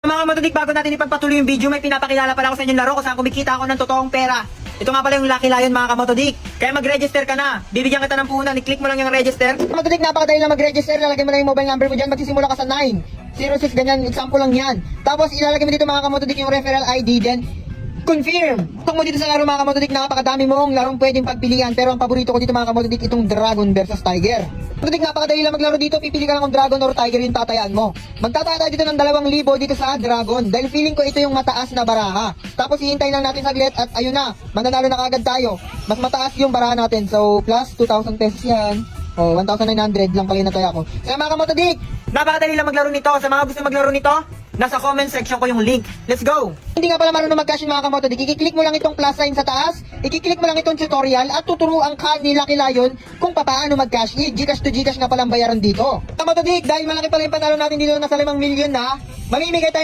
Mga Kamotodik, bago natin ipagpatuloy yung video, may pinapakilala pala ako sa inyong laro kung saan kumikita ako ng totoong pera. Ito nga pala yung Lucky Lion mga Kamotodik. Kaya mag-register ka na. Bibigyan kita ng puhunan, i-click mo lang yung register. Kamotodik, napakadali lang mag-register. Lalagay mo lang yung mobile number mo dyan. Magsisimula ka sa 906, ganyan, example lang yan. Tapos ilalagay mo dito mga Kamotodik yung referral ID din. Confirm! Kung mo dito sa laro mga Kamotodik, napakadami mong larong pwedeng pagpilian. Pero ang paborito ko dito mga Kamotodik, itong Dragon versus Tiger. Kamotodik, napakadali lang maglaro dito. Pipili ka lang kung Dragon or Tiger yung tatayaan mo. Magtataya tayo dito ng 2,000 dito sa Dragon. Dahil feeling ko ito yung mataas na baraha. Tapos hihintay lang natin saglit at ayun na, mananalo na kagad tayo. Mas mataas yung baraha natin. So plus 2,000 pesos yan. O 1,900 lang pala yung nataya ko. Kaya mga Kamotodik, napakadali lang maglaro nito. Sa mga gusto maglaro nito, nasa comment section ko yung link. Let's go! Hindi nga pala marunong mag-cash mga Kamotodik, i-click mo lang itong plus sign sa taas, i-click mo lang itong tutorial at tuturuan ka ni Lucky Lion kung paano mag-cash. Gcash to Gcash nga palang bayaran dito. Kamotodik, dahil malaki pala yung panalo natin dito, nasa 5 million na, mamimigay tayo ng